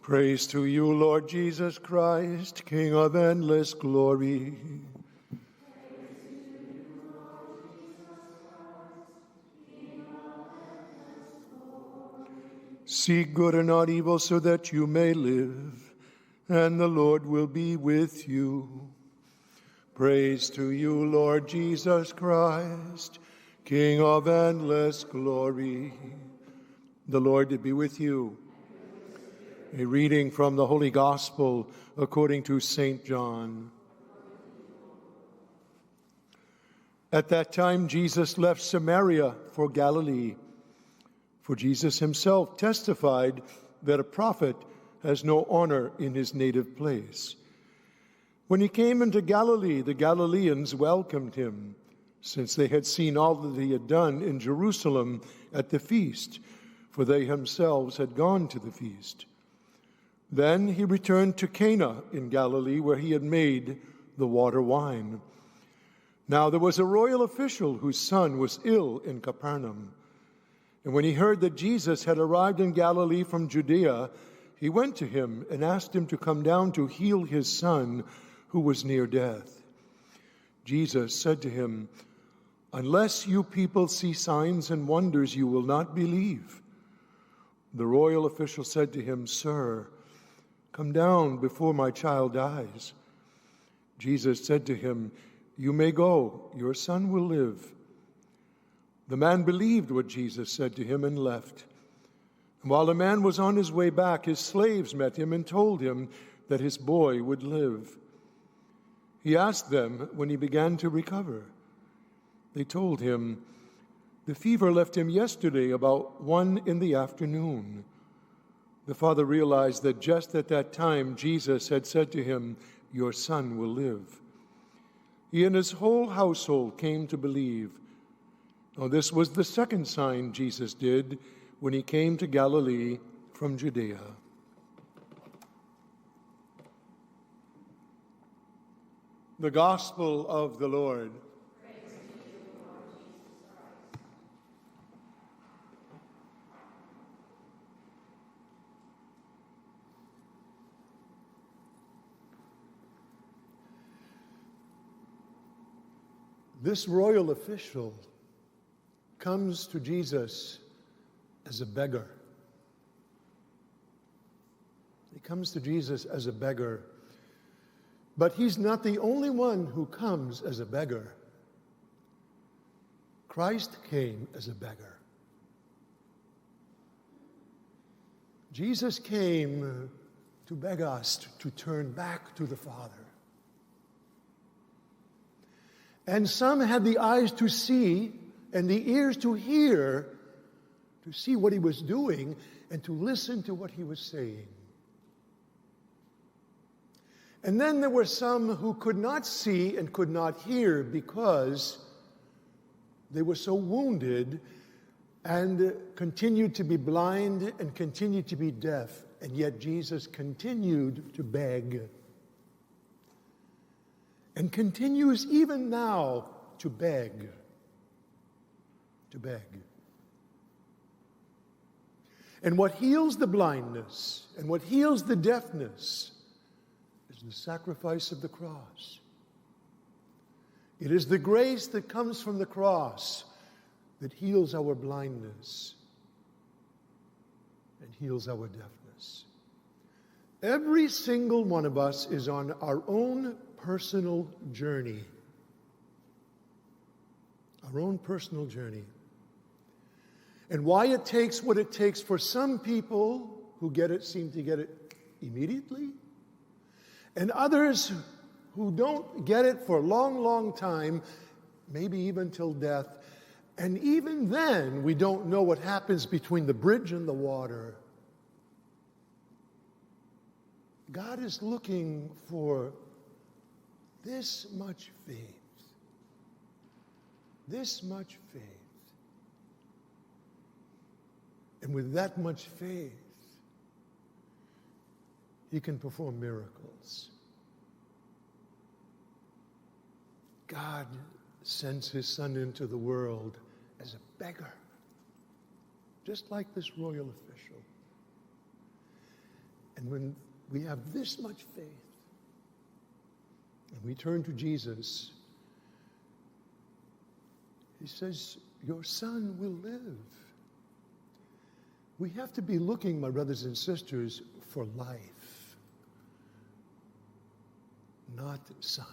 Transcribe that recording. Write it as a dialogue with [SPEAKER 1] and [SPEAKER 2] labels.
[SPEAKER 1] Praise to you, Lord Jesus Christ, King of endless glory. Seek good and not evil so that you may live, and the Lord will be with you. Praise to you, Lord Jesus Christ, King of endless glory. The Lord be with you. A reading from the Holy Gospel according to St. John. At that time, Jesus left Samaria for Galilee. For Jesus himself testified that a prophet has no honor in his native place. When he came into Galilee, the Galileans welcomed him, since they had seen all that he had done in Jerusalem at the feast, for they themselves had gone to the feast. Then he returned to Cana in Galilee, where he had made the water wine. Now there was a royal official whose son was ill in Capernaum. And when he heard that Jesus had arrived in Galilee from Judea, he went to him and asked him to come down to heal his son, who was near death. Jesus said to him, "Unless you people see signs and wonders, you will not believe." The royal official said to him, "Sir, come down before my child dies." Jesus said to him, "You may go, your son will live." The man believed what Jesus said to him and left. And while the man was on his way back, his slaves met him and told him that his boy would live. He asked them when he began to recover. They told him, "The fever left him yesterday about 1 p.m. The father realized that just at that time Jesus had said to him, "Your son will live." He and his whole household came to believe. Now, this was the second sign Jesus did when he came to Galilee from Judea. The Gospel of the Lord.
[SPEAKER 2] Praise to you, Lord Jesus Christ.
[SPEAKER 1] This royal official comes to Jesus as a beggar. He comes to Jesus as a beggar. But he's not the only one who comes as a beggar. Christ came as a beggar. Jesus came to beg us to turn back to the Father. And some had the eyes to see and the ears to hear, to see what he was doing and to listen to what he was saying. And then there were some who could not see and could not hear because they were so wounded and continued to be blind and continued to be deaf. And yet Jesus continued to beg and continues even now to beg. To beg. And what heals the blindness and what heals the deafness is the sacrifice of the cross. It is the grace that comes from the cross that heals our blindness and heals our deafness. Every single one of us is on our own personal journey. Our own personal journey. And why it takes what it takes for some people who get it seem to get it immediately, and others who don't get it for a long, long time, maybe even till death. And even then, we don't know what happens between the bridge and the water. God is looking for this much faith. This much faith. And with that much faith, he can perform miracles. God sends his son into the world as a beggar, just like this royal official. And when we have this much faith, and we turn to Jesus, he says, your son will live. We have to be looking, my brothers and sisters, for life, not signs.